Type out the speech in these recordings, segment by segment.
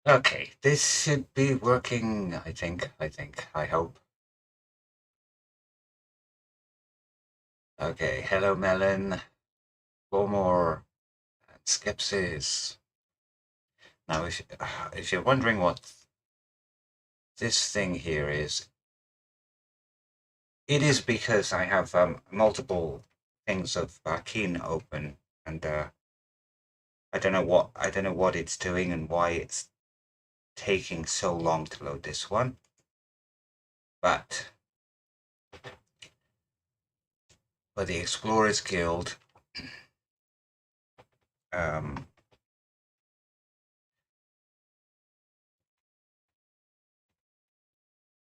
Okay, this should be working, I hope. Okay, hello Melon, four more, and Skepsis. Now, if you're wondering what this thing here is, it is because I have multiple things of Bakin open, and I don't know what it's doing and why it's taking so long to load this one. But for the Explorers Guild, um,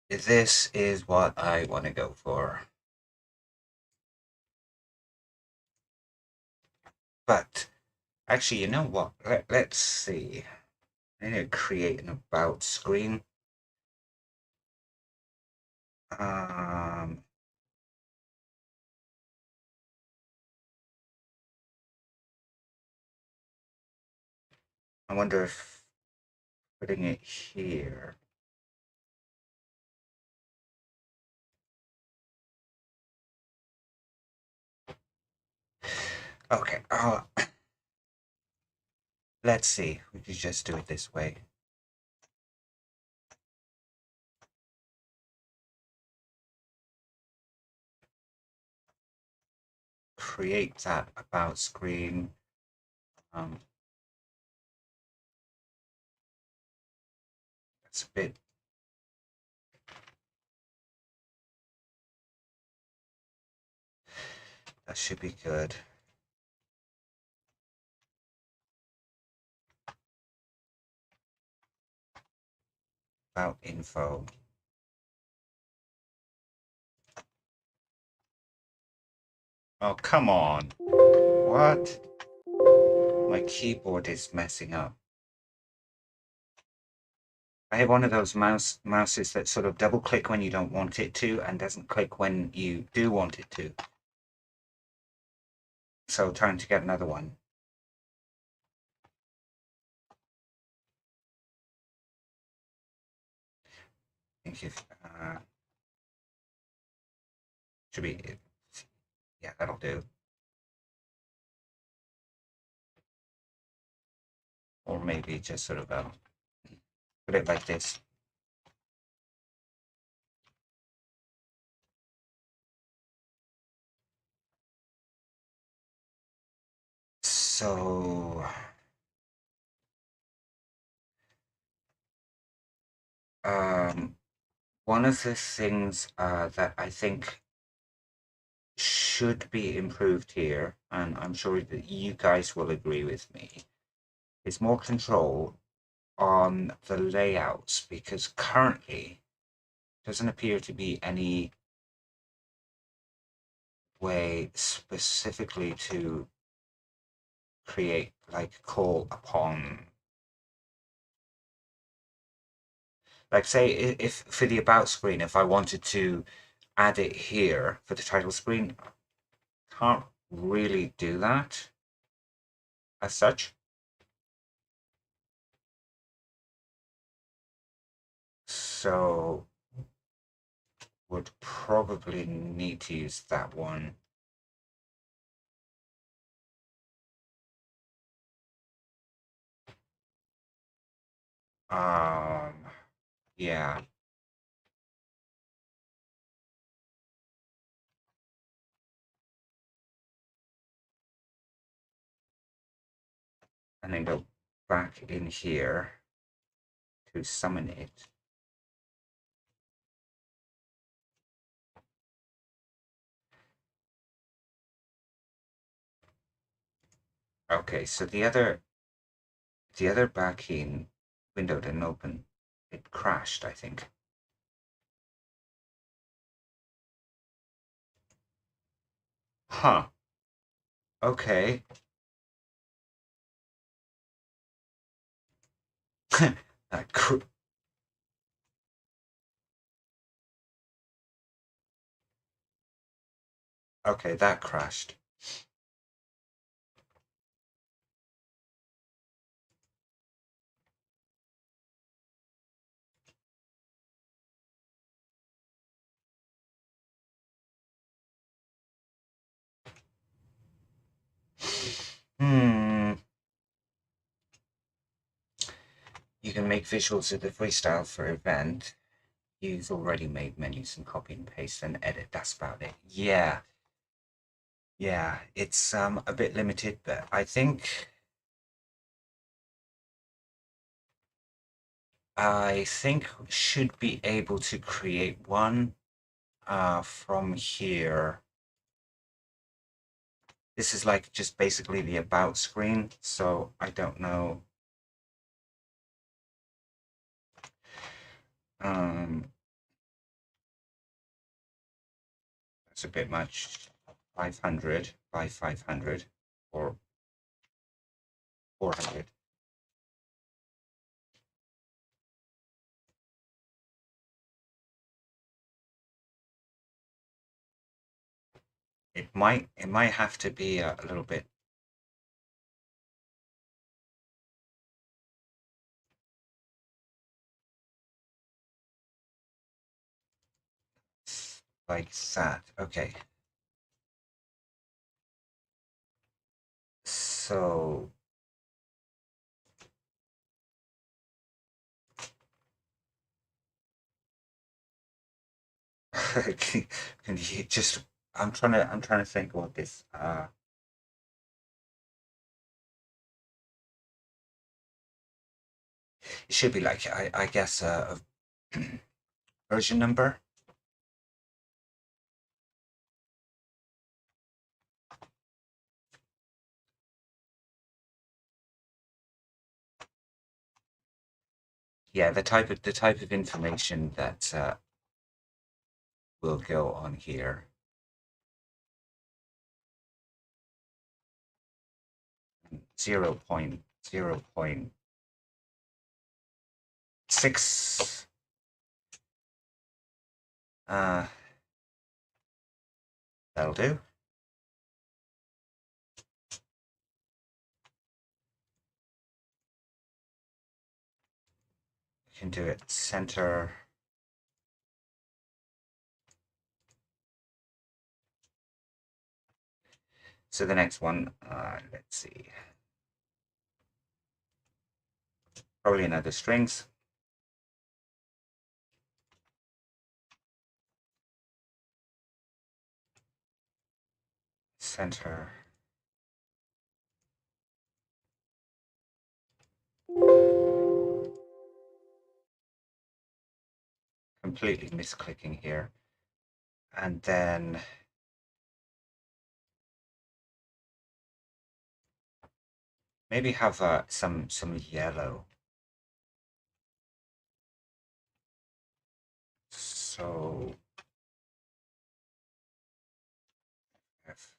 this is what I want to go for. But actually, you know what? Let's see. I need to create an about screen. Um, I wonder if putting it here. Okay. Let's see. We could just do it this way. Create that about screen. Um, that's a bit. That should be good. About info. Oh, come on. What? My keyboard is messing up. I have one of those mouses that sort of double click when you don't want it to and doesn't click when you do want it to. So trying to get another one. I think if should be, yeah, that'll do. Or maybe just sort of put it like this. So one of the things that I think should be improved here, and I'm sure that you guys will agree with me, is more control on the layouts, because currently doesn't appear to be any way specifically to create, like, call upon, like, say if for the about screen, if I wanted to add it here for the title screen, can't really do that as such. So would probably need to use that one. Um, yeah. And then go back in here to summon it. Okay, so the other Bakin window didn't open. It crashed, I think. Huh. Okay. That okay, that crashed. You can make visuals of the freestyle for event. You've already made menus and copy and paste and edit. That's about it. Yeah, yeah. It's a bit limited, but I think should be able to create one from here. This is like just basically the about screen, so I don't know. That's a bit much. 500 by 500 or 400. It might have to be a little bit like that. Okay. So can you just I'm trying to think what this it should be like I guess a version number. Yeah, the type of information that will go on here. 0.0.6 uh that'll do. You can do it center. So the next one, let's see, probably another strings. Center. Completely misclicking here. And then maybe have some yellow. So if,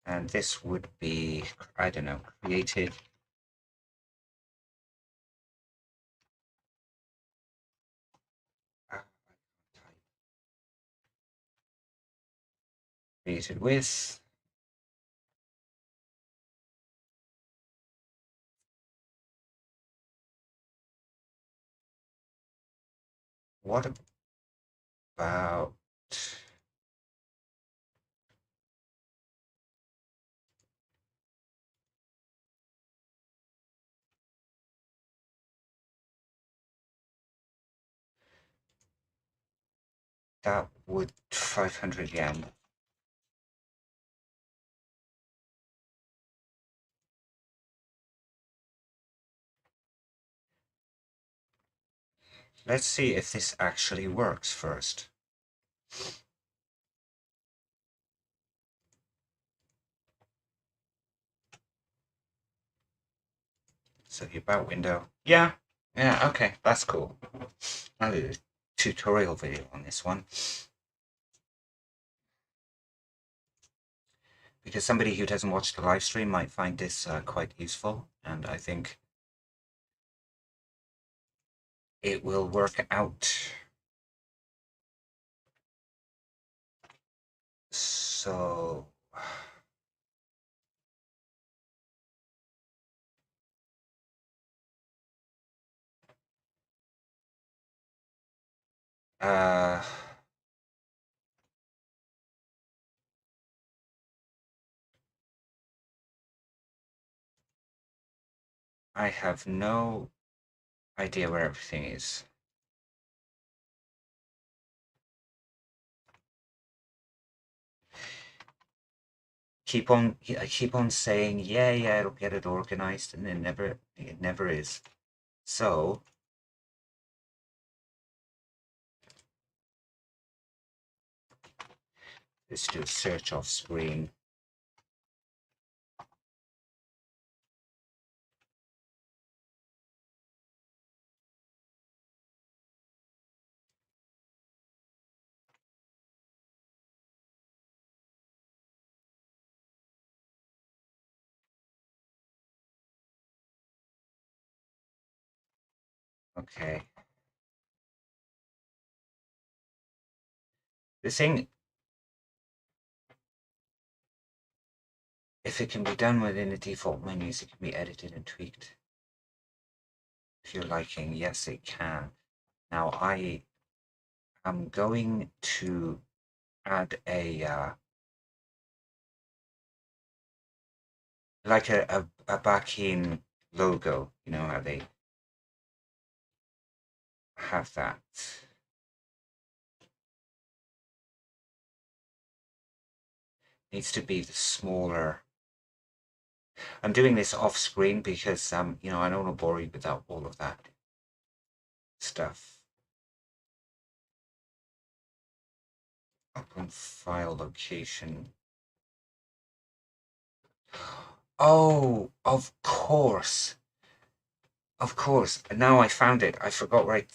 and this would be, I don't know, created. Created with. What about that would 500 yen. Let's see if this actually works first. So the about window. Yeah, yeah, okay, that's cool. I'll do a tutorial video on this one. Because somebody who doesn't watch the live stream might find this quite useful, and I think it will work out. So Uh, I have no idea where everything is. I keep on saying, yeah, it'll get it organized, and it never is. So let's do a search off screen. Okay. The thing, if it can be done within the default menus, it can be edited and tweaked. If you're liking, yes, it can. Now I am going to add like a Bakin logo. You know how they have that. Needs to be the smaller. I'm doing this off screen because you know, I don't want to bore you without all of that stuff. Open file location. Oh, of course. Of course. Now I found it. I forgot where I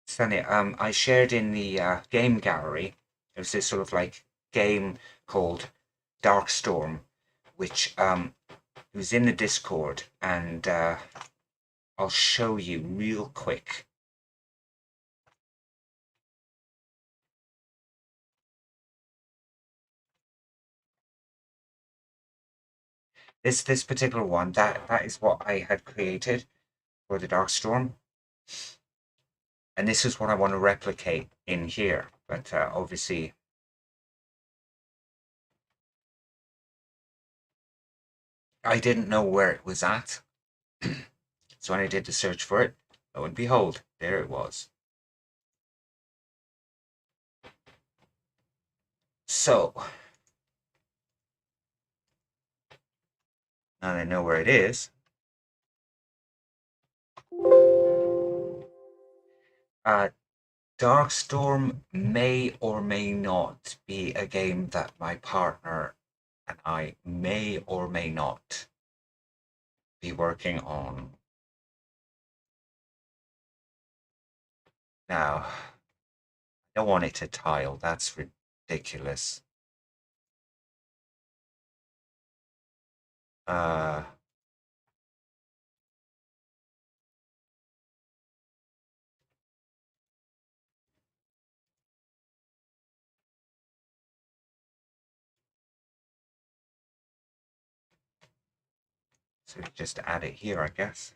sent it. I shared in the game gallery. There's this sort of like game called Darkstorm, which was in the Discord, and I'll show you real quick. This particular one, that is what I had created for the Darkstorm, and this is what I want to replicate in here. But obviously, I didn't know where it was at, so when I did the search for it, lo and behold, there it was. So now that I know where it is, uh, Darkstorm may or may not be a game that my partner and I may or may not be working on. Now, I don't want it to tile, that's ridiculous. Uh, so just add it here, I guess.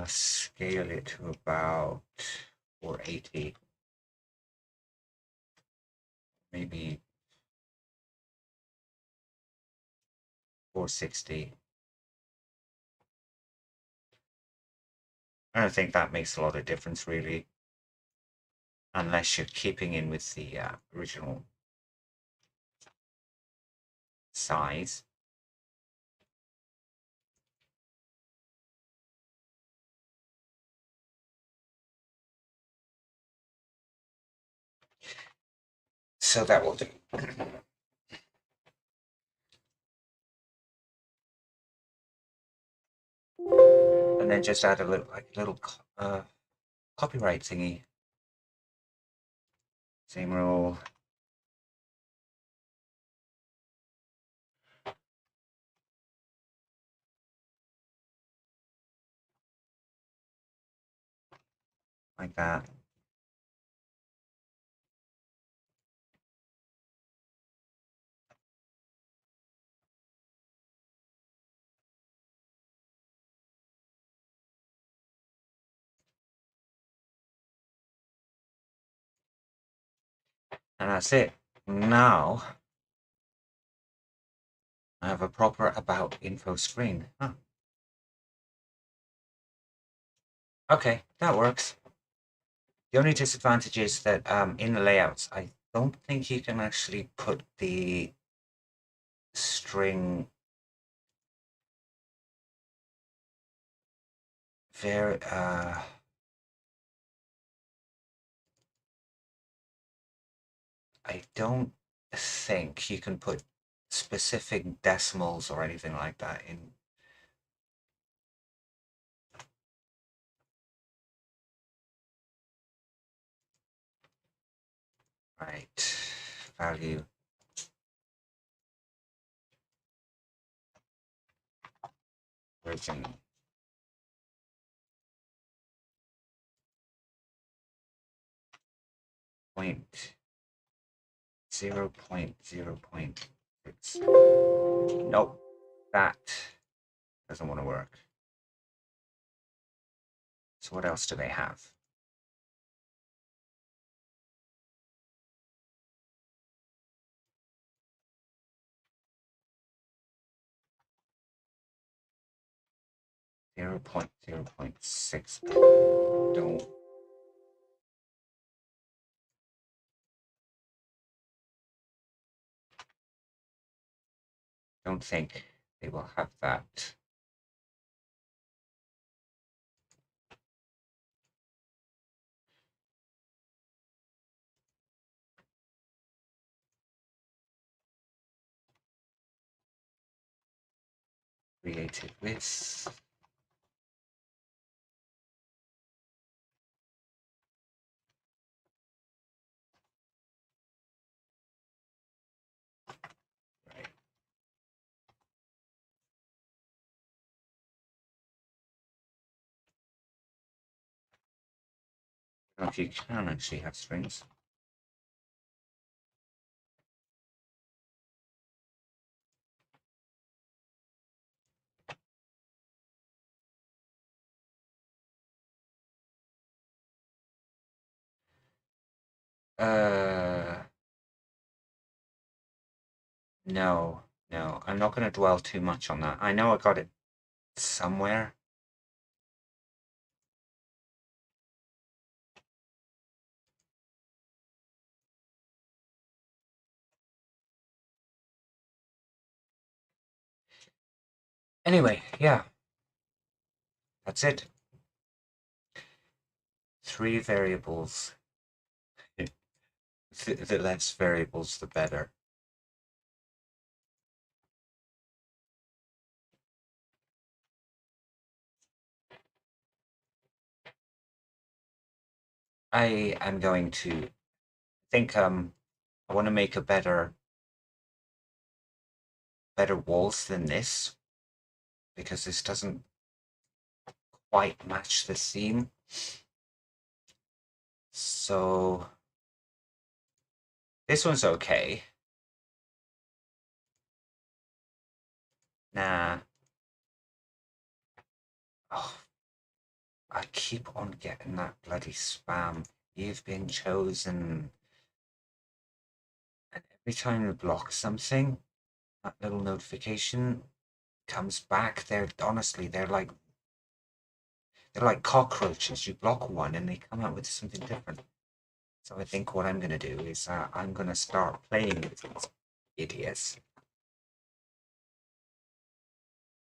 Scale it to about 480, maybe 460. I don't think that makes a lot of difference, really, unless you're keeping in with the original size. So that will do. And then just add a little copyright thingy. Same rule. Like that. And that's it. Now I have a proper about info screen. Huh. Okay, that works. The only disadvantage is that in the layouts, I don't think you can actually put the string very I don't think you can put specific decimals or anything like that in. Right, value. Origin. Point 0.0.6. Nope, that doesn't want to work. So what else do they have? 0.0.6. Don't think they will have that. Created with. Right. I don't know if you can actually have strings. No, no, I'm not going to dwell too much on that. I know I got it somewhere. Anyway, yeah, that's it. 3 variables. The less variables, the better. I am going to think I want to make a better walls than this because this doesn't quite match the theme. So this one's okay. Nah. Oh, I keep on getting that bloody spam. You've been chosen. And every time you block something, that little notification comes back. They're honestly, they're like cockroaches. You block one and they come out with something different. So I think what I'm gonna do is I'm gonna start playing with these idiots.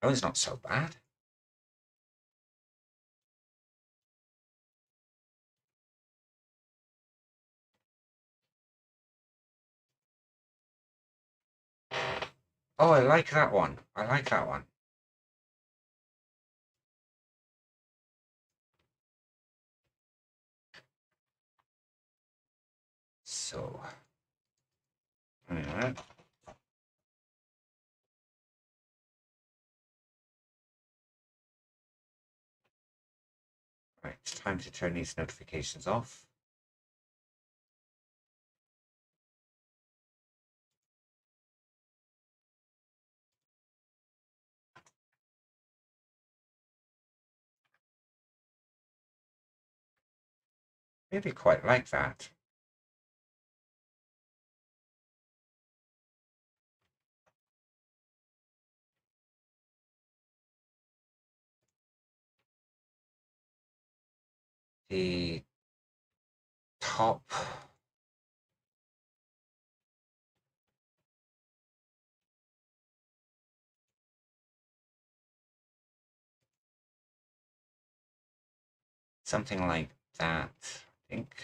That was not so bad. Oh, I like that one. I like that one. So, right, it's time to turn these notifications off. Really quite like that. the top something like that, I think.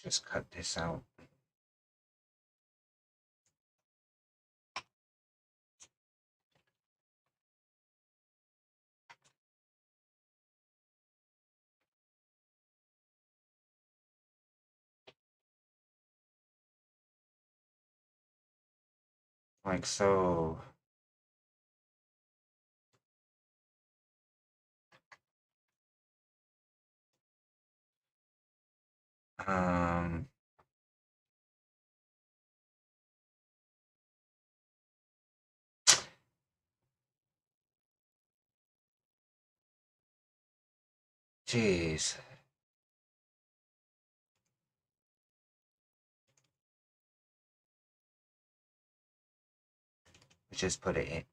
Just cut this out. Like so. Um, Jeez. We just put it in.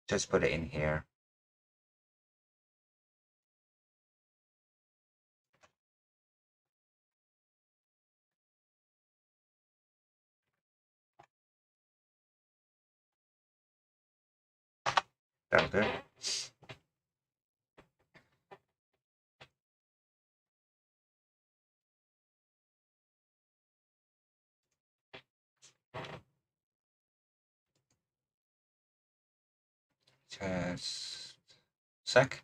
Just put it in here. That'll do. Just sec.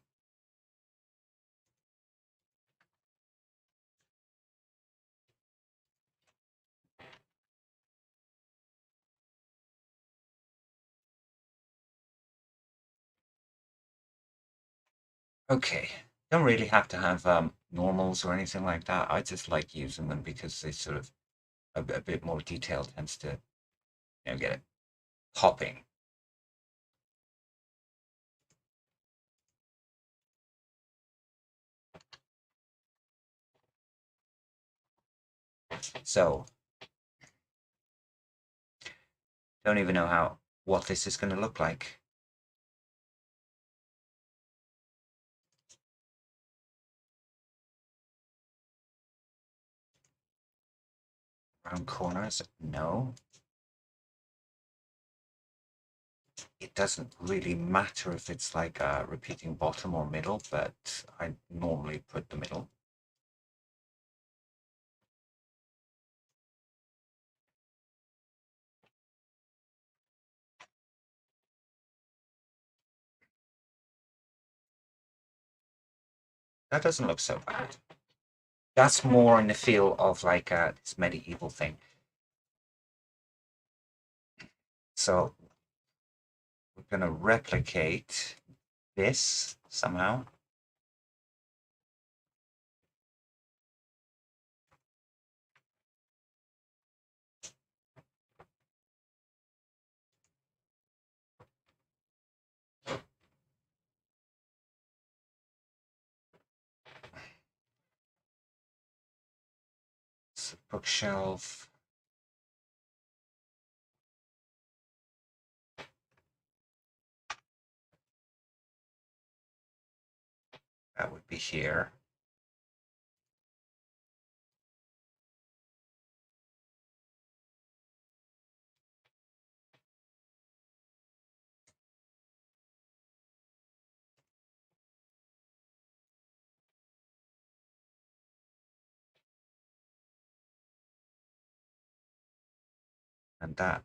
Okay. Don't really have to have normals or anything like that. I just like using them because they sort of a bit more detail tends to, get it popping. So don't even know what this is going to look like. Round corners, no. It doesn't really matter if it's like a repeating bottom or middle, but I normally put the middle. That doesn't look so bad. That's more in the feel of like this medieval thing. So we're going to replicate this somehow. So bookshelf. That would be here. And that.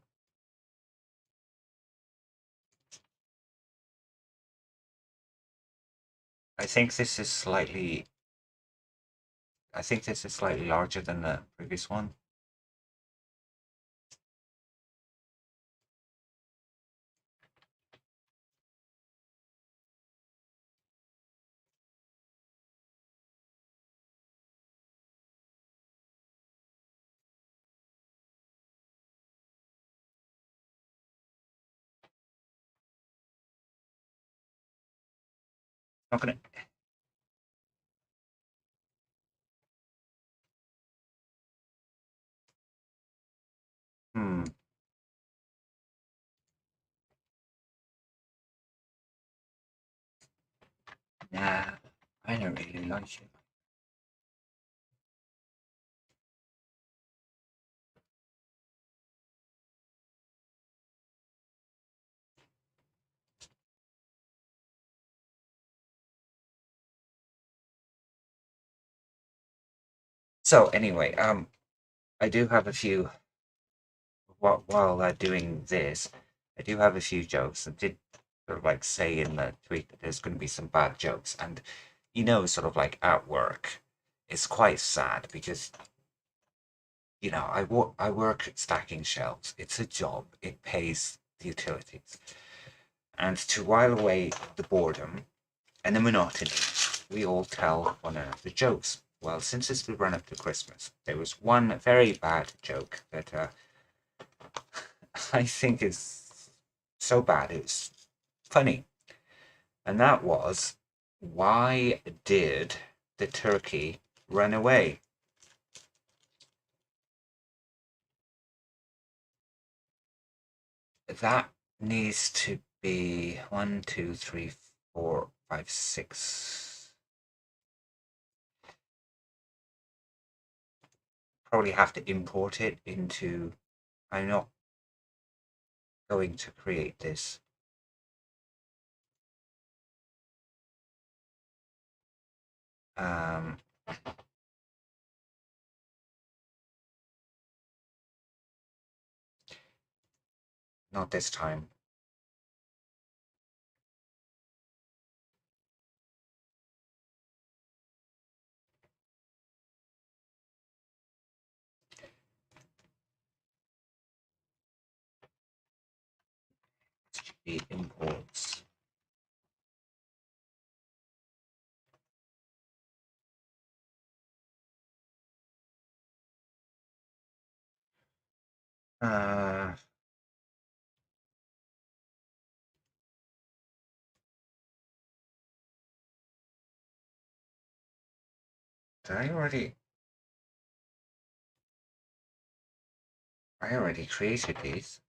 I think this is slightly larger than the previous one. Not gonna. Hmm. Nah, I don't really like it. So anyway, I do have a few. While doing this, I do have a few jokes. I did sort of like say in the tweet that there's going to be some bad jokes, and sort of like at work, it's quite sad because I work stacking shelves. It's a job. It pays the utilities, and to while away the boredom and the monotony, we all tell one another jokes. Well, since it's the run up to Christmas, there was one very bad joke that I think is so bad it's funny. And that was, why did the turkey run away? That needs to be one, two, three, four, five, six. Probably have to import it into. I'm not going to create this. Um, Not this time. It should be imports. Uh, did I already? I already created these.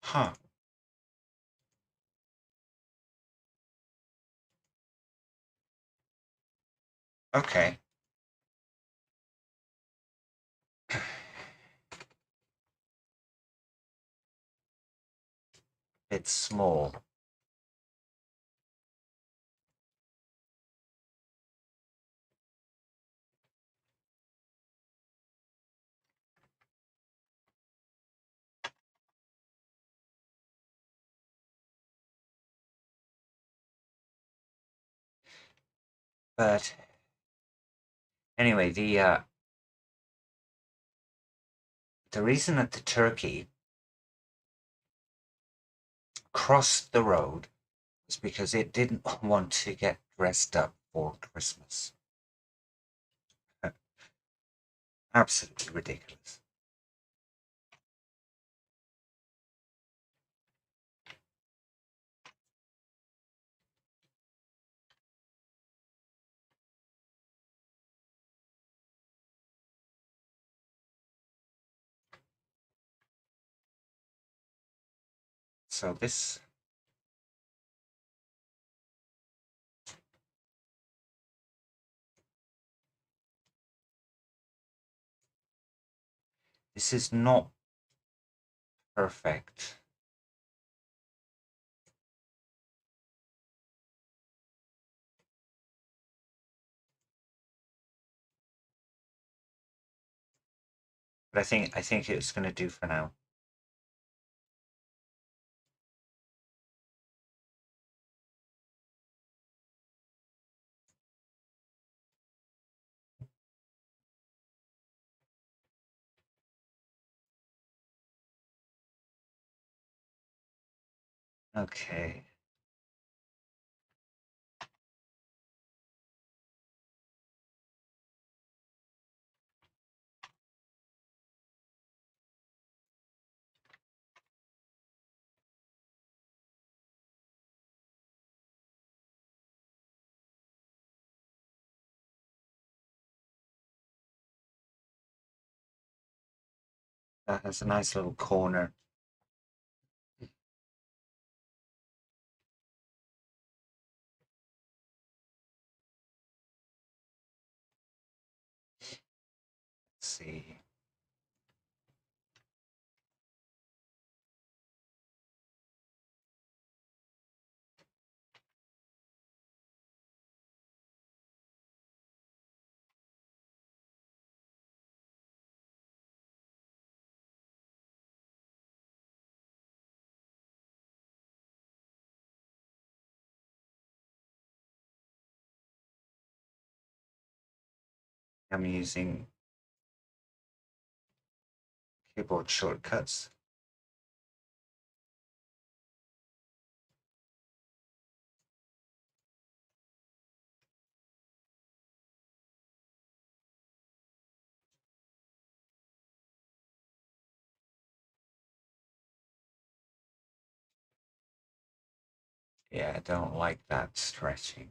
Huh. Okay. It's small. But anyway, the reason that the turkey crossed the road was because it didn't want to get dressed up for Christmas. Absolutely ridiculous. So this is not perfect. But I think it's going to do for now. Okay. That has a nice little corner. Let's see. I'm using keyboard shortcuts. Yeah, I don't like that stretching.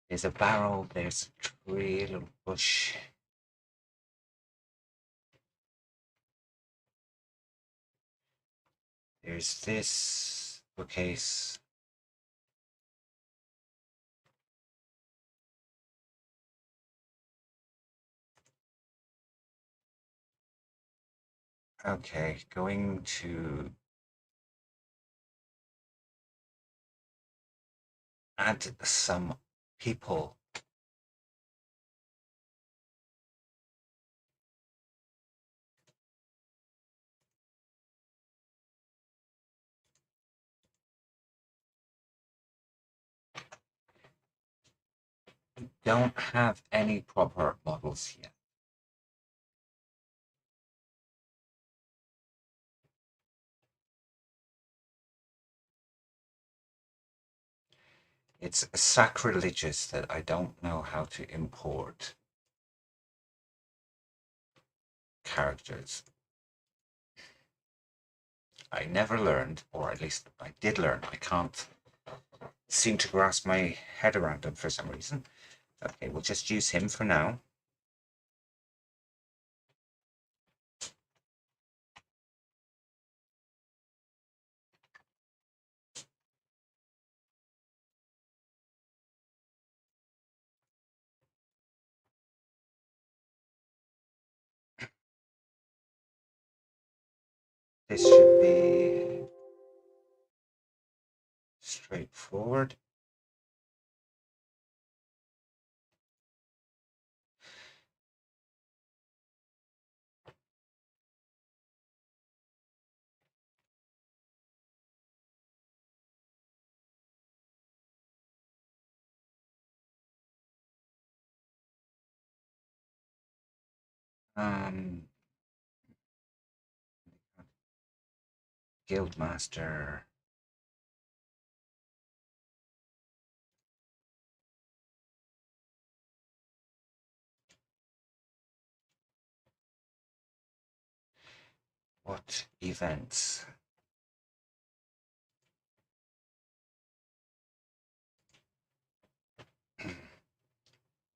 There's a barrel, there's a tree, a little bush. There's this bookcase. Okay, going to add some people. Don't have any proper models yet. It's sacrilegious that I don't know how to import characters. I never learned, or at least I did learn. I can't seem to grasp my head around them for some reason. Okay, we'll just use him for now. This should be straightforward. Guildmaster. What events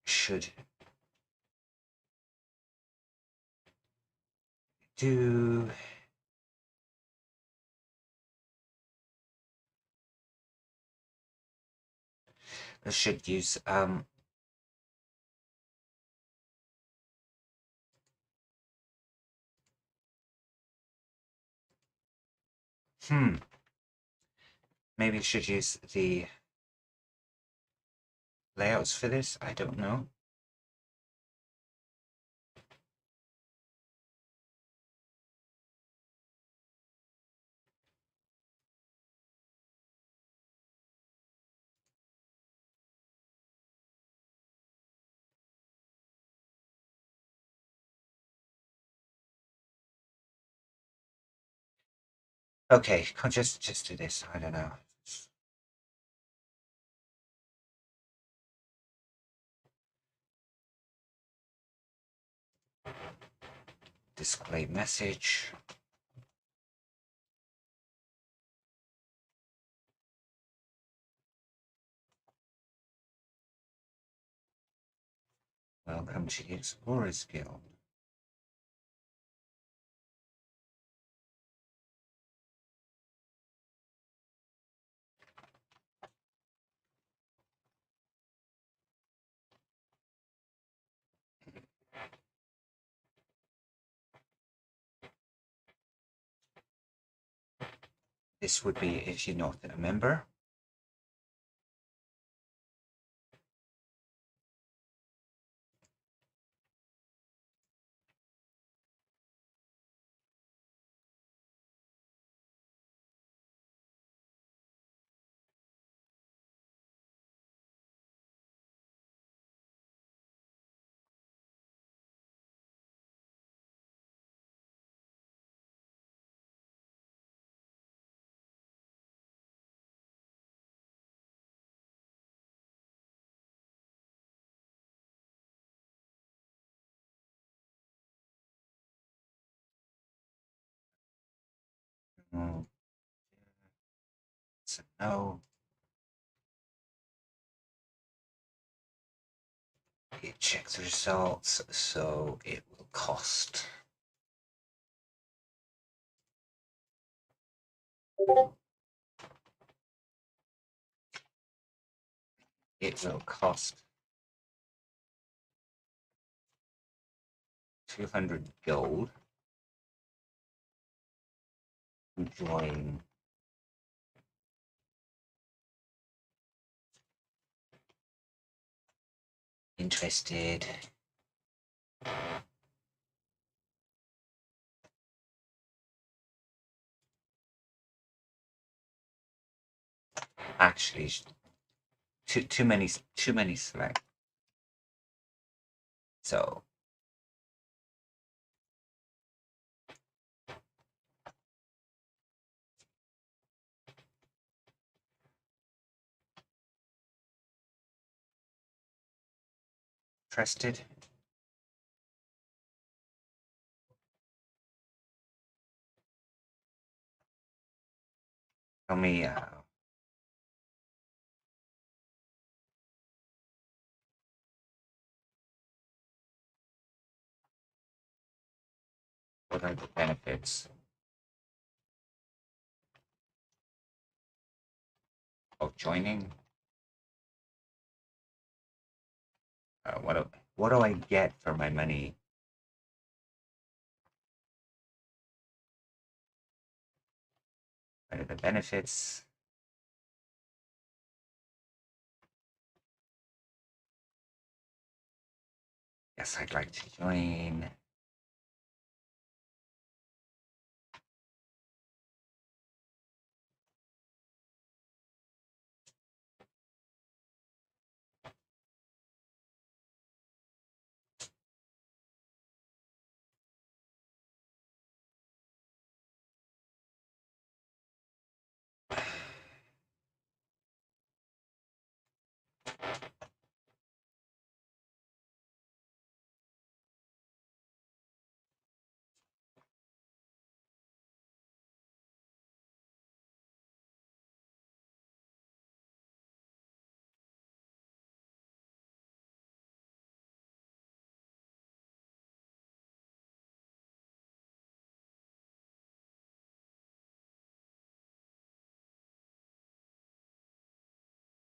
should do? I should use maybe I should use the layouts for this. I don't know. Okay, just do this. I don't know. display message. Welcome to the Explorers Guild. This would be if you're not a member. So no. You check the results, so it will cost. It will cost 200 gold to join. Interested. Actually, too many select. So interested. Tell me what are the benefits of joining? What do I get for my money? What are the benefits? Yes, I'd like to join.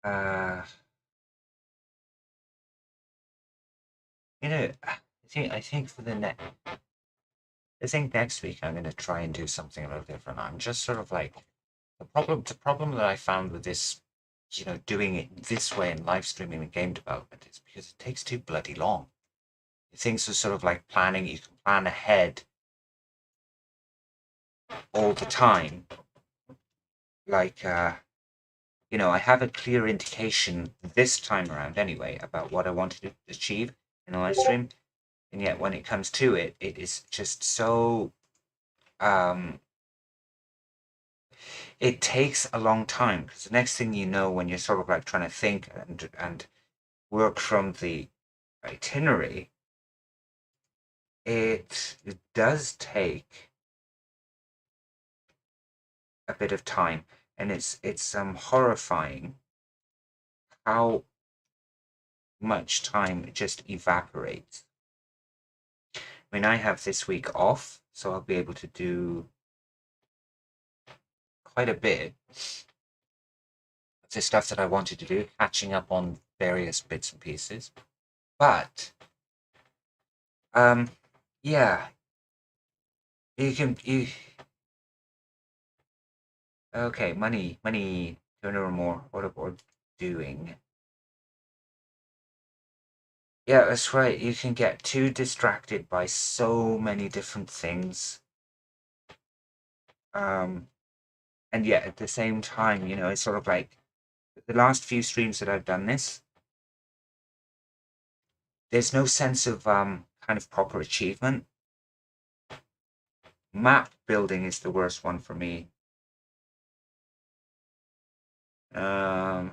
Uh, I think for the next. I think next week I'm going to try and do something a little different. I'm just sort of like the problem that I found with this, doing it this way and live streaming and game development is because it takes too bloody long. Things are sort of like planning. You can plan ahead all the time. Like, I have a clear indication this time around anyway about what I wanted to achieve in a live stream, and yet when it comes to it, it is just so it takes a long time because the next thing you know, when you're sort of like trying to think and work from the itinerary, it does take a bit of time, and it's horrifying how much time just evaporates. I mean, I have this week off, so I'll be able to do quite a bit of the stuff that I wanted to do, catching up on various bits and pieces. But yeah, you okay, money 200 or more. What about doing? Yeah, that's right. You can get too distracted by so many different things. Um, and yet at the same time, it's sort of like the last few streams that I've done this, there's no sense of kind of proper achievement. Map building is the worst one for me. Um,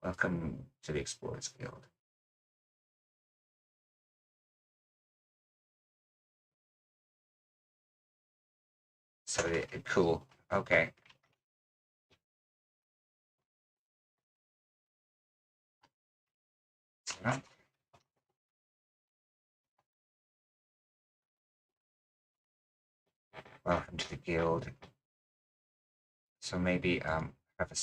welcome to the Explorers Guild. So cool. Okay. So, welcome to the guild. So maybe have a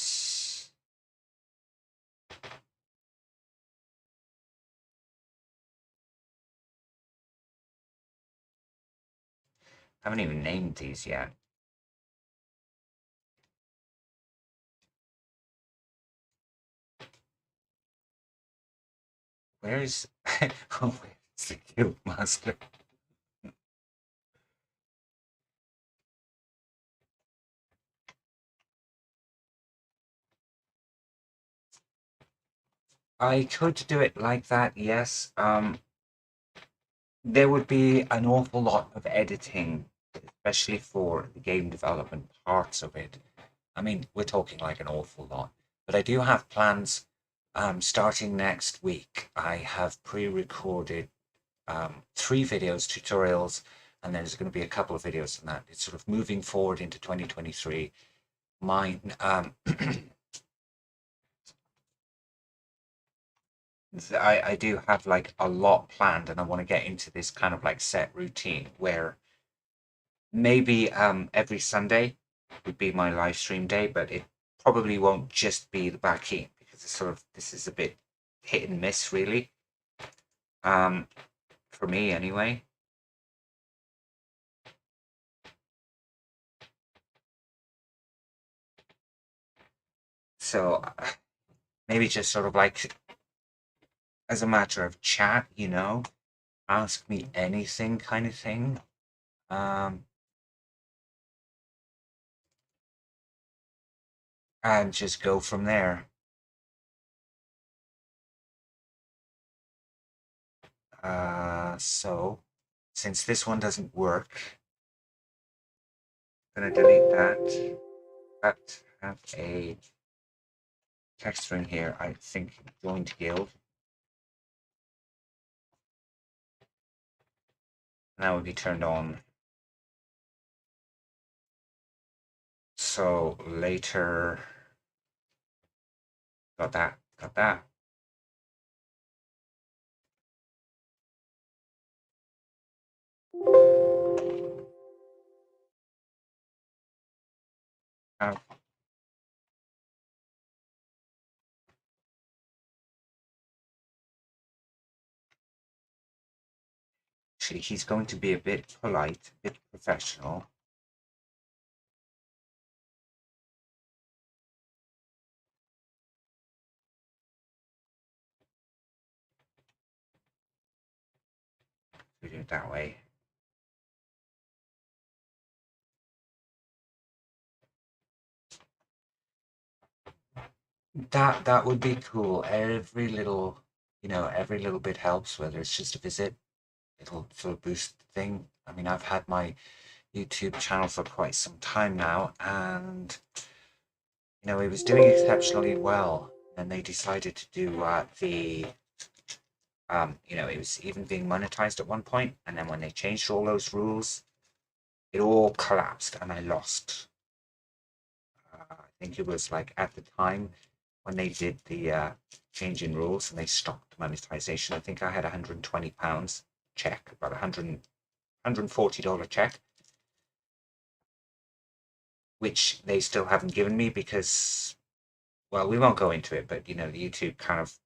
I haven't even named these yet. Where's oh, where's the guild master? I could do it like that, yes. There would be an awful lot of editing, especially for the game development parts of it. I mean, we're talking like an awful lot. But I do have plans starting next week. I have pre-recorded 3 videos, tutorials, and there's going to be a couple of videos on that. It's sort of moving forward into 2023. Mine, I do have like a lot planned, and I want to get into this kind of like set routine where maybe every Sunday would be my live stream day, but it probably won't just be the Bakin because it's sort of this is a bit hit and miss really. For me anyway. So maybe just sort of like as a matter of chat, ask me anything kind of thing. And just go from there. So since this one doesn't work, I'm gonna delete that. But have a text string here. I think joined guild. And that would be turned on. So later, got that, got that. Uh, Actually, he's going to be a bit polite, a bit professional. We do it that way. That would be cool. Every little bit helps, whether it's just a visit, it'll sort of boost the thing. I mean, I've had my YouTube channel for quite some time now, and it was doing exceptionally well. And they decided to do the You know, it was even being monetized at one point, and then when they changed all those rules, it all collapsed, and I lost. I think it was like at the time when they did the change in rules and they stopped monetization. I think I had £120 check, about $140 check, which they still haven't given me because, well, we won't go into it, but you know, the YouTube kind of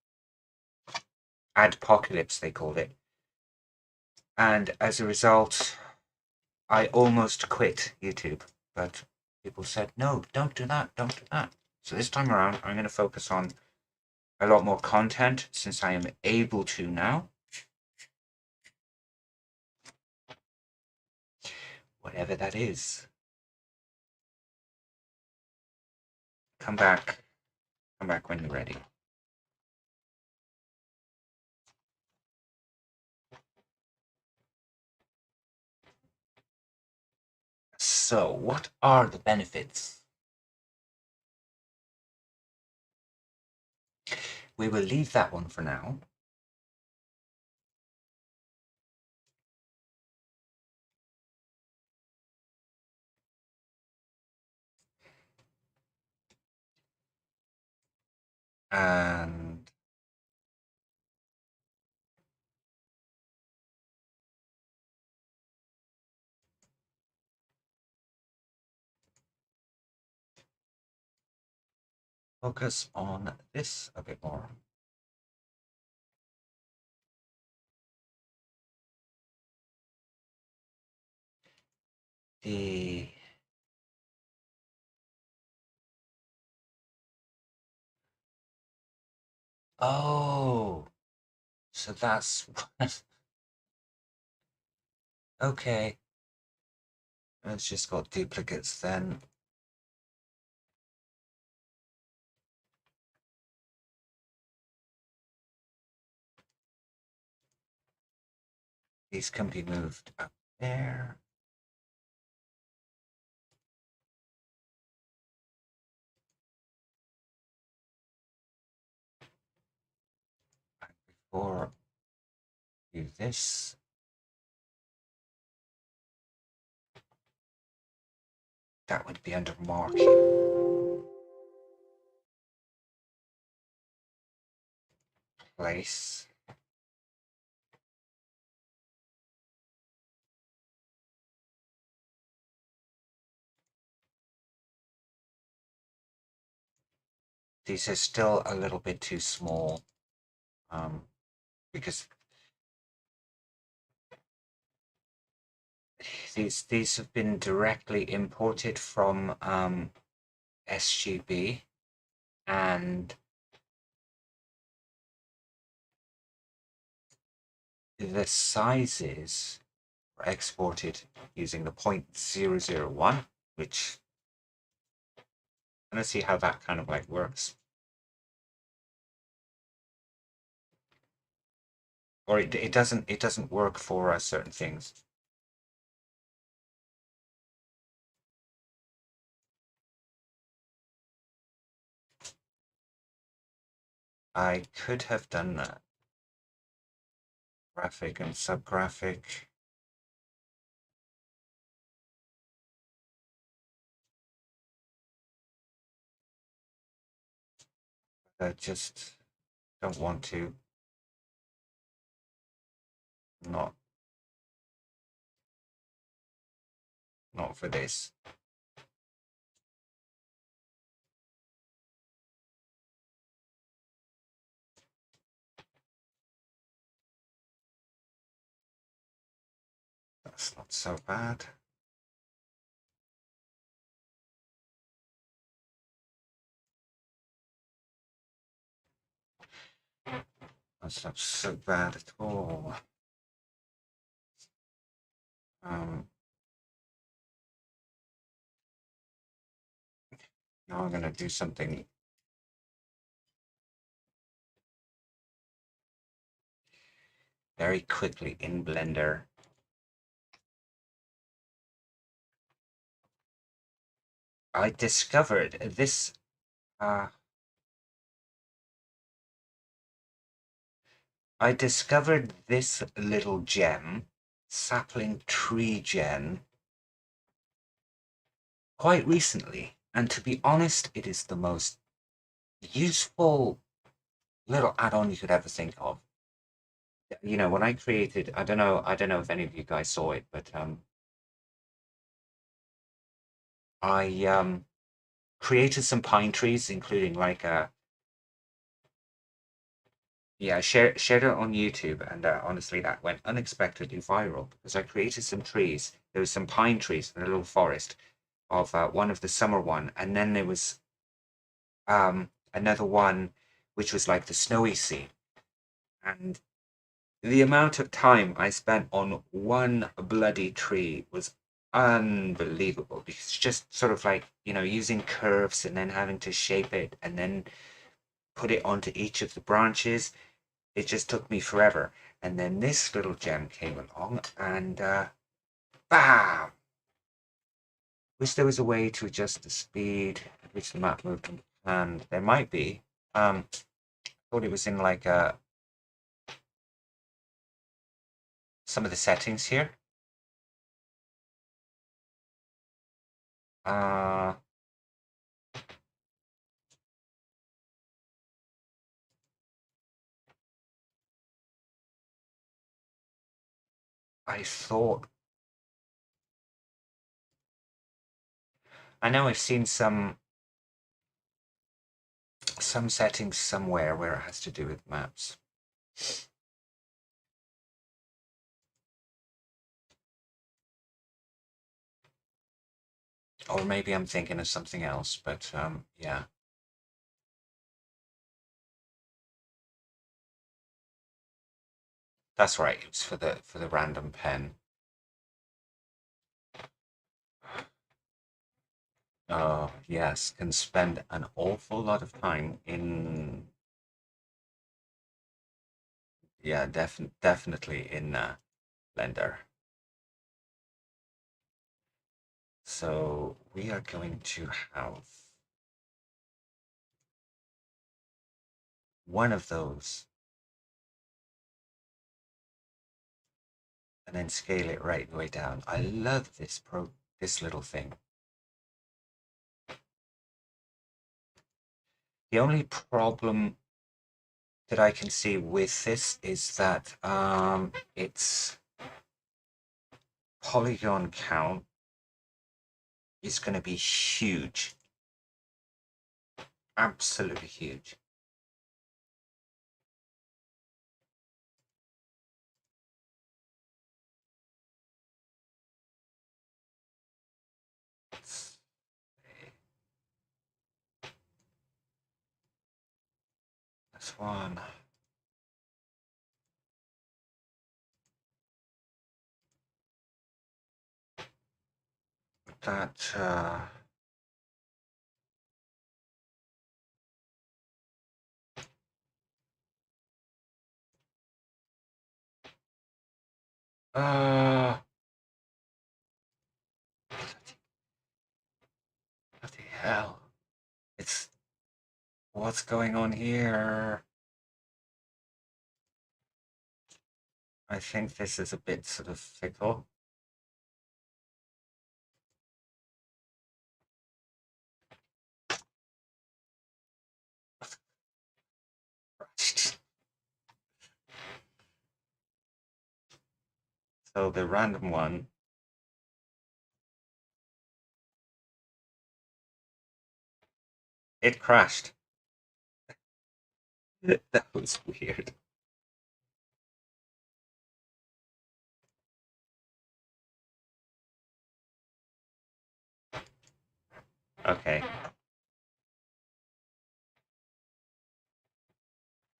adpocalypse, they called it. And as a result, I almost quit YouTube, but people said, no, don't do that, don't do that. So this time around, I'm going to focus on a lot more content since I am able to now. Whatever that is. Come back when you're ready. So, what are the benefits? We will leave that one for now. And focus on this a bit more. The oh, so that's okay. It's just got duplicates then. These can be moved up there. And before do this, that would be under marking. Place. These are still a little bit too small because these have been directly imported from SGB, and the sizes were exported using the 0.001, which I'm gonna see how that kind of like works. Or it doesn't work for certain things. I could have done that. Graphic and subgraphic. I just don't want to. Not for this. That's not so bad. That's not so bad at all. Now I'm going to do something very quickly in Blender. I discovered this I discovered this little gem, sapling tree gem, quite recently. And to be honest, it is the most useful little add-on you could ever think of. You know, when I created, I don't know if any of you guys saw it, but I created some pine trees, including like a yeah, shared it on YouTube, and honestly, that went unexpectedly viral because I created some trees. There was some pine trees in a little forest of one of the summer one, and then there was another one which was like the snowy sea. And the amount of time I spent on one bloody tree was unbelievable because it's just sort of like, you know, using curves and then having to shape it and then put it onto each of the branches. It just took me forever. And then this little gem came along and bam! Wish there was a way to adjust the speed at which the map moved on the plan. There might be. Thought it was in like some of the settings here. Uh, I thought I know I've seen some settings somewhere where it has to do with maps. Or maybe I'm thinking of something else, but yeah. That's right, it was for the random pen. Oh, yes, can spend an awful lot of time in yeah, definitely in Blender. So we are going to have one of those and then scale it right the way down. I love this little thing. The only problem that I can see with this is that its polygon count is going to be huge. Absolutely huge. This one. That uh what the hell? It's what's going on here? I think this is a bit sort of fickle. So the random one, it crashed. That was weird. Okay,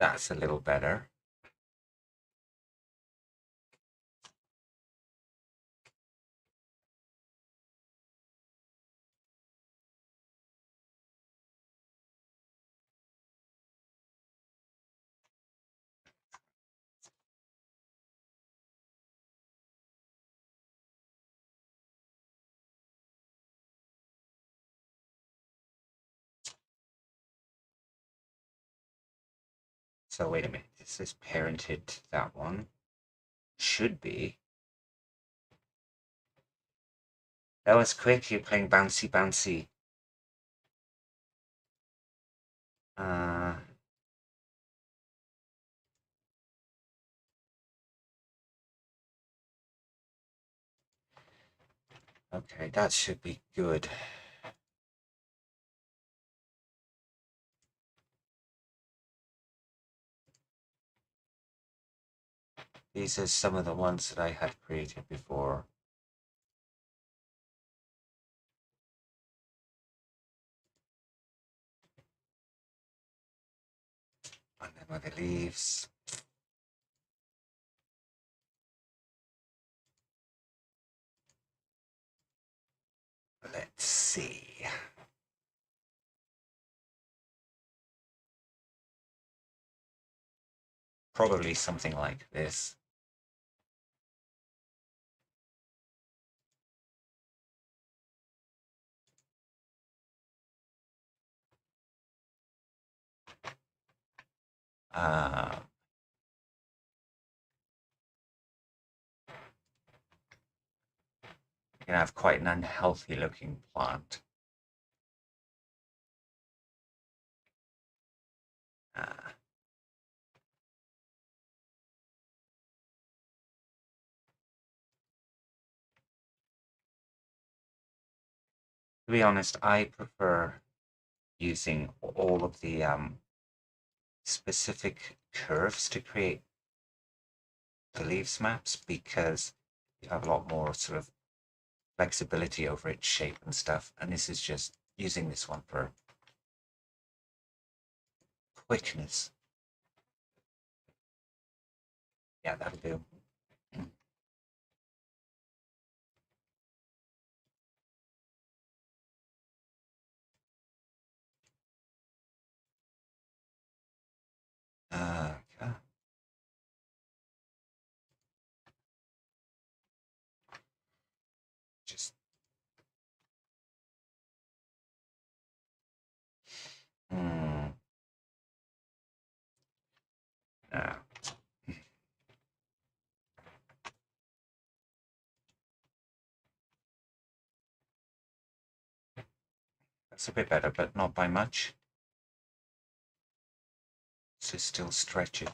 that's a little better. So wait a minute, is this parented to that one? Should be. That was quick, you're playing bouncy bouncy. Okay, that should be good. These are some of the ones that I had created before. And then with the leaves. Let's see. Probably something like this. Uh, you can have quite an unhealthy looking plant. Uh, to be honest, I prefer using all of the specific curves to create the leaves maps because you have a lot more sort of flexibility over its shape and stuff. And this is just using this one for quickness. Yeah, that'll do. Okay. Just no. That's a bit better, but not by much. So still stretching.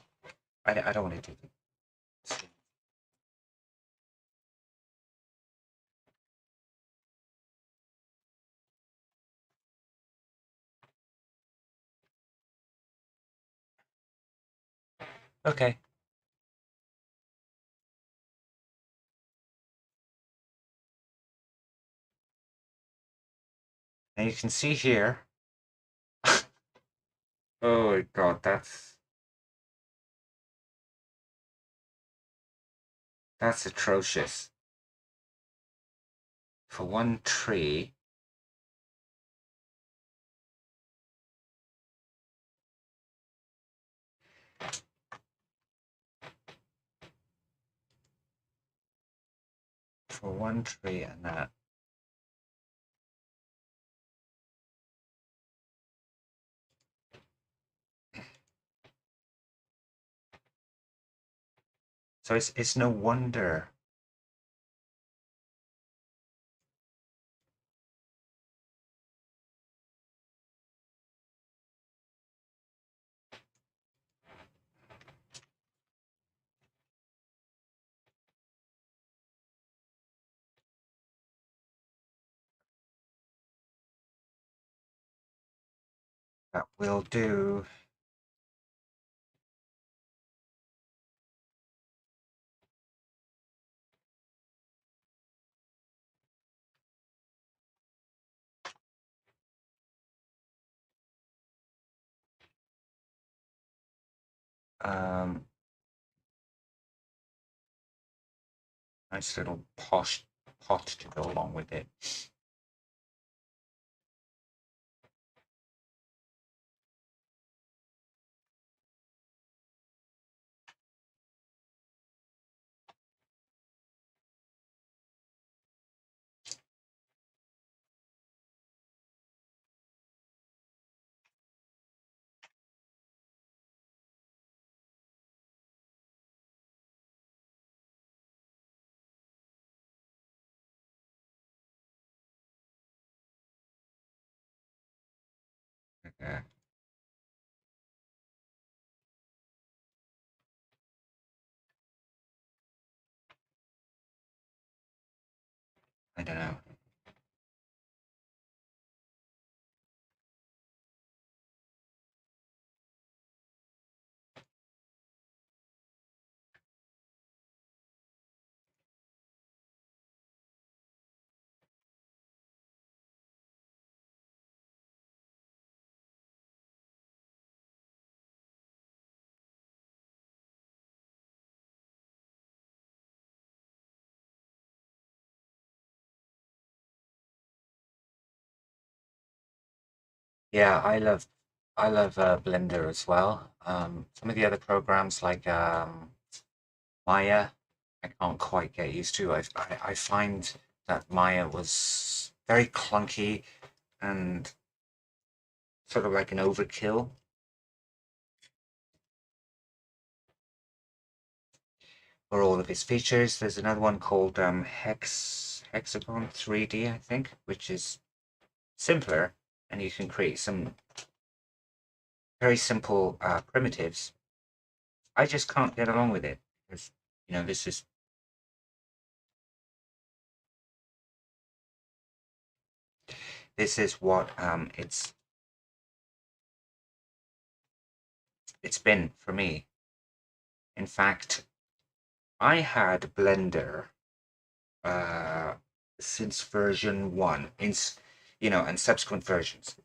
I don't want to do the. Okay. And you can see here. Oh my god, that's atrocious. For one tree. For one tree and that. So it's no wonder. That will do. Um, nice little posh pot to go along with it. Yeah. I don't know. Yeah, I love Blender as well. Some of the other programs like Maya, I can't quite get used to. I find that Maya was very clunky and sort of like an overkill for all of its features. There's another one called Hexagon 3D, I think, which is simpler, and you can create some very simple primitives. I just can't get along with it because this is what it's been for me. In fact, I had Blender uh, since version one, and subsequent versions.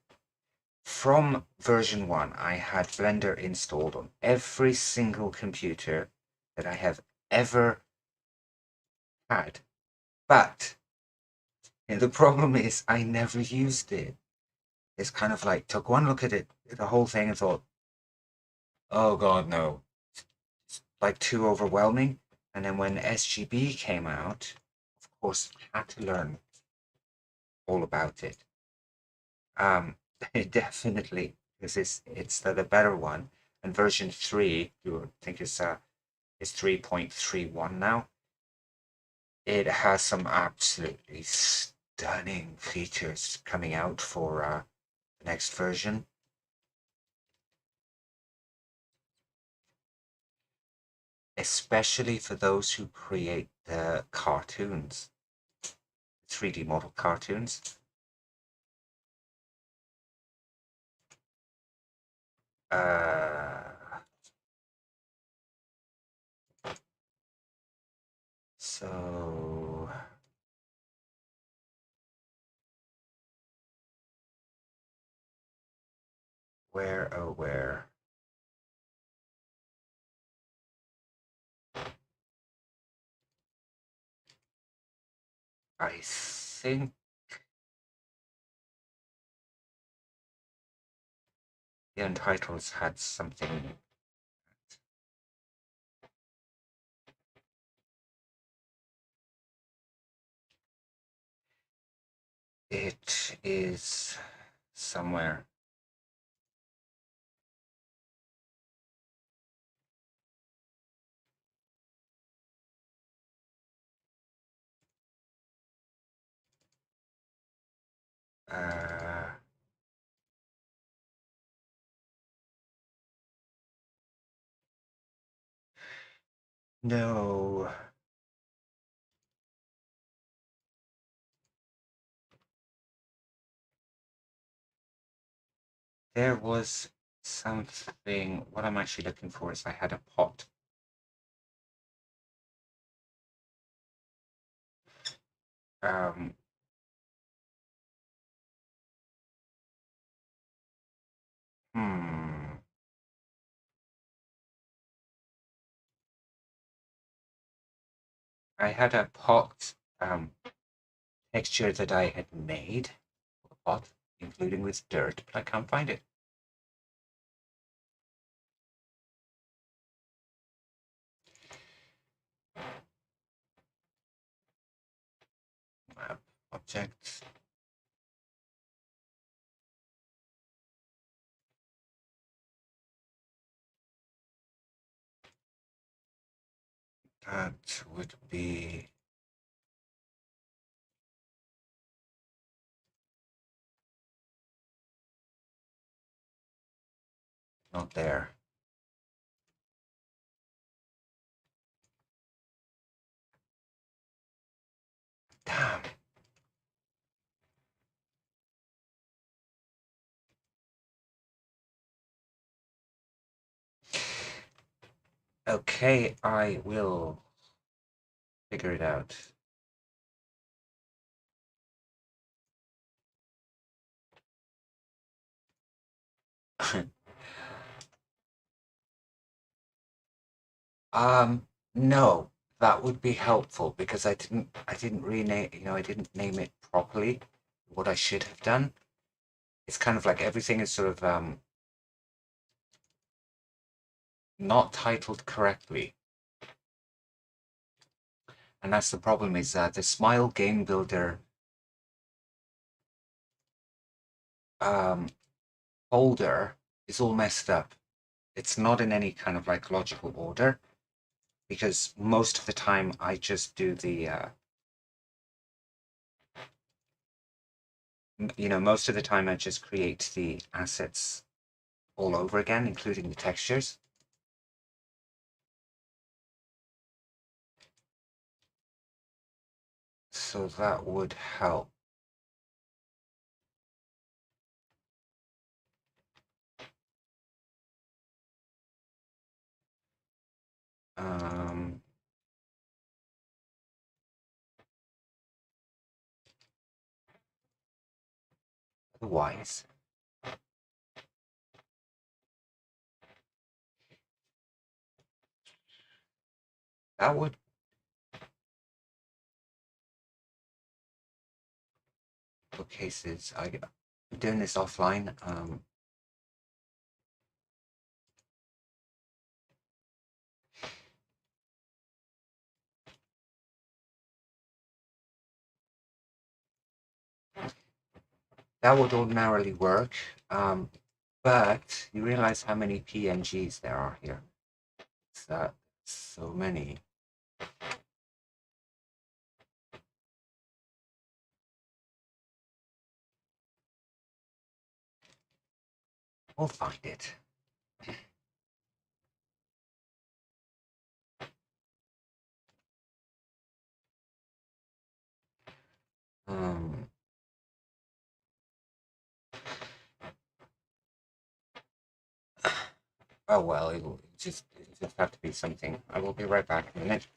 From version one, I had Blender installed on every single computer that I have ever had. But the problem is, I never used it. It's kind of like took one look at it, the whole thing, and thought, "Oh God, no!" It's like too overwhelming. And then when SGB came out, of course, I had to learn all about it. Um, definitely, because it's the better one. And version 3, you think is 3.31 now. It has some absolutely stunning features coming out for the next version. Especially for those who create the cartoons, 3D model cartoons. Uh, so where, oh where? I think the Untitles had something. It is somewhere. Uh, no. There was something. What I'm actually looking for is I had a pot. Um, hmm. I had a pot texture that I had made for the pot, including with dirt, but I can't find it. Object. That would be. not there. Damn. Okay, I will figure it out. No, that would be helpful because I didn't rename, I didn't name it properly. What I should have done. It's kind of like everything is sort of not titled correctly. And that's the problem is that the Smile Game Builder folder is all messed up. It's not in any kind of like logical order because most of the time I just do the, most of the time I just create the assets all over again, including the textures. So that would help. Um, Otherwise, that would cases. I'm doing this offline. That would ordinarily work, but you realize how many PNGs there are here. It's that so many. We'll find it. Um, oh well, it'll just have to be something. I will be right back in a minute.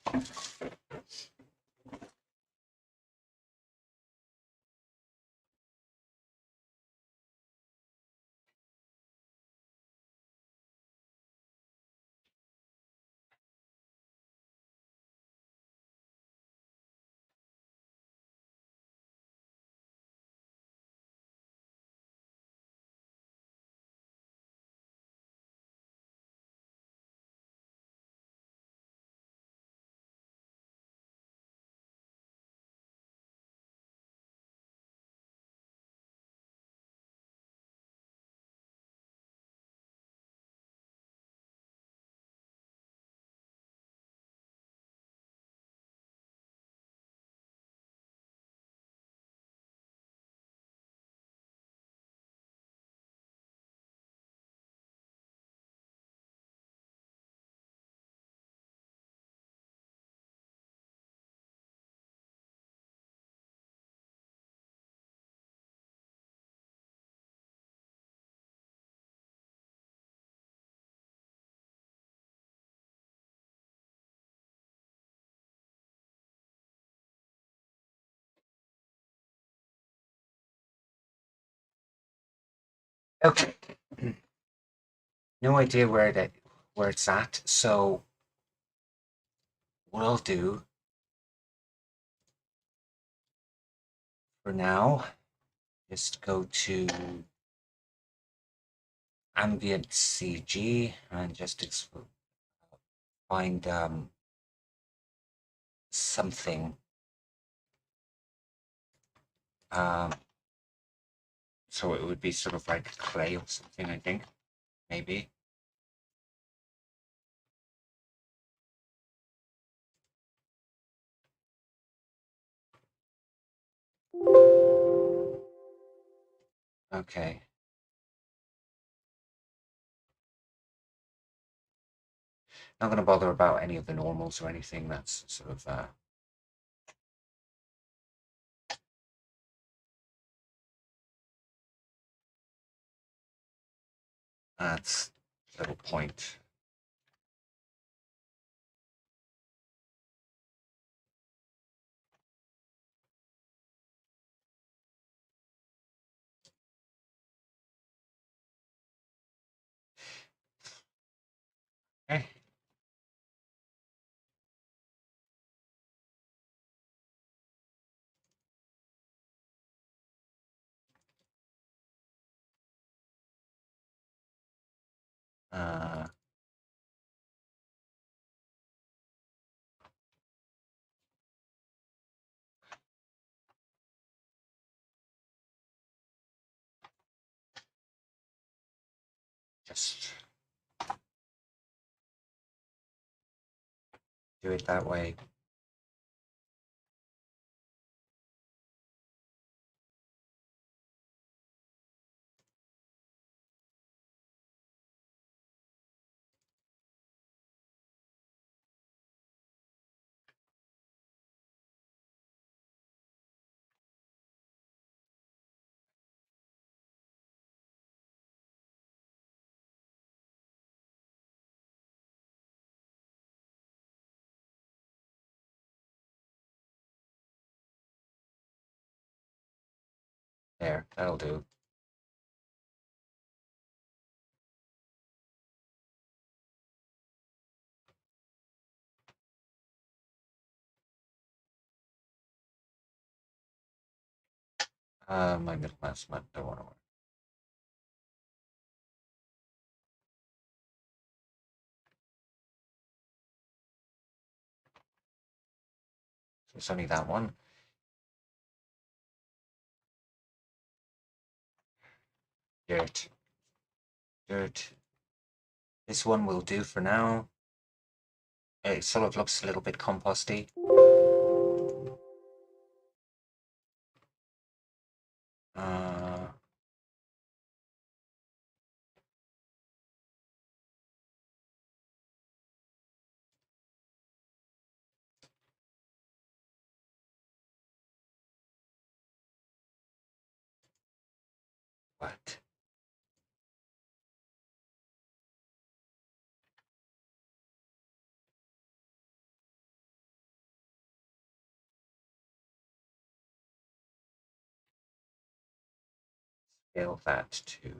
Okay. No idea where it's at. So what I'll do for now, just go to ambient CG and just find something. So it would be sort of like clay or something, I think, maybe. Okay. Not going to bother about any of the normals or anything. That's sort of that's a little point. Okay. Uh, just do it that way. There, that'll do. My middle mouse button don't want to work. So it's only that one. Dirt. Dirt. This one will do for now. It sort of looks a little bit composty. What? Scale that to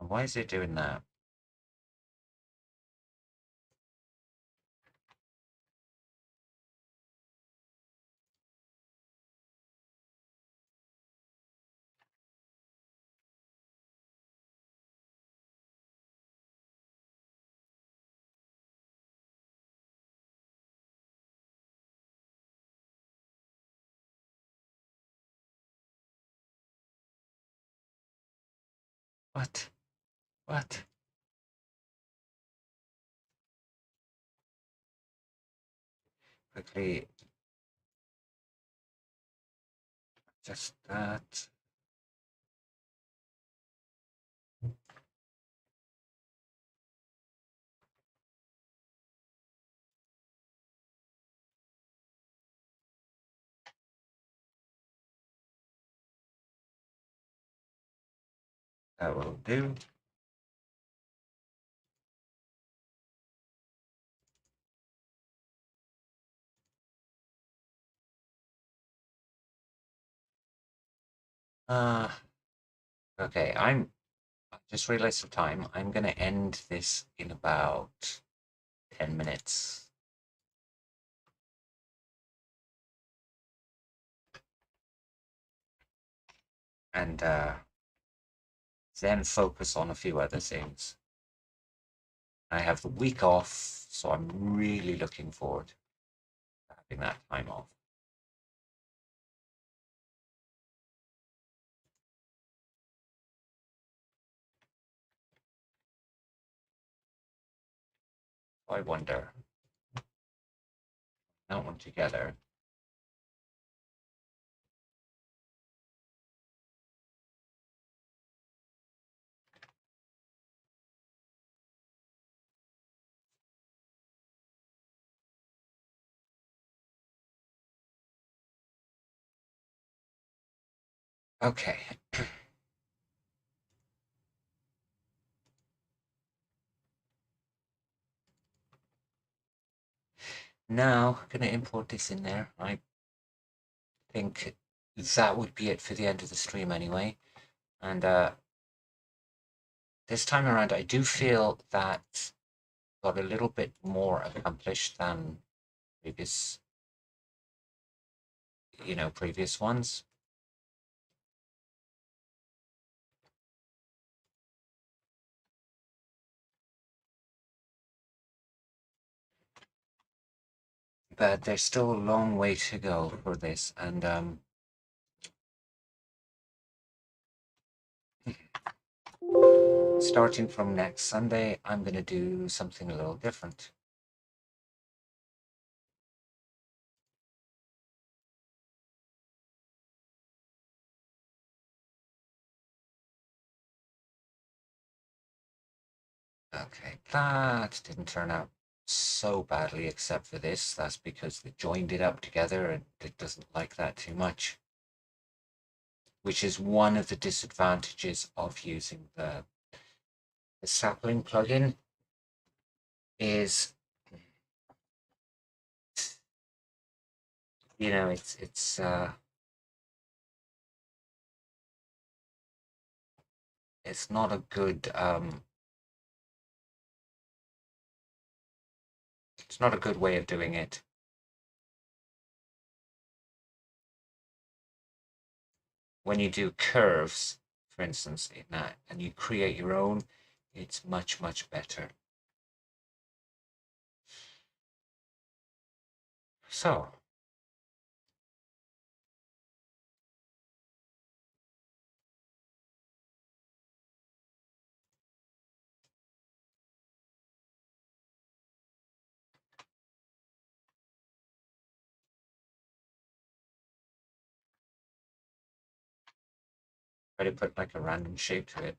why is it doing that? What? What? Quickly, just that. That will do. Uh, okay, I just realized the time. I'm gonna end this in about 10 minutes. And then focus on a few other things. I have the week off, so I'm really looking forward to having that time off. I wonder, that one together. Okay. Now, I'm going to import this in there. I think that would be it for the end of the stream anyway. And this time around, I do feel that got a little bit more accomplished than previous, previous ones. But there's still a long way to go for this, and starting from next Sunday, I'm going to do something a little different. Okay, that didn't turn out so badly except for this. That's because they joined it up together and it doesn't like that too much, which is one of the disadvantages of using the sapling plugin is, it's not a good it's not a good way of doing it. When you do curves, for instance, in that, and you create your own, it's much, much better. So, try to put like a random shape to it.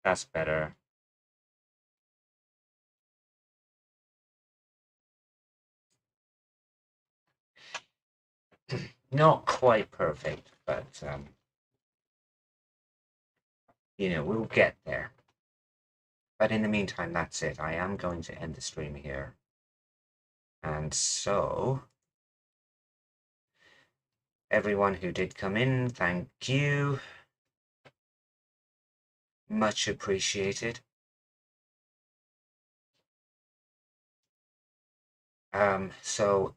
That's better. Not quite perfect, but we'll get there. But in the meantime, that's it. I am going to end the stream here. And so, everyone who did come in, thank you. Much appreciated. So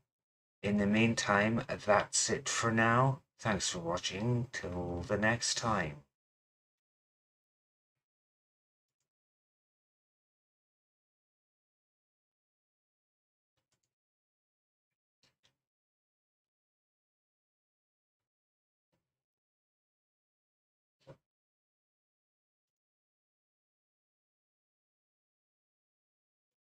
in the meantime, that's it for now. Thanks for watching. Till the next time.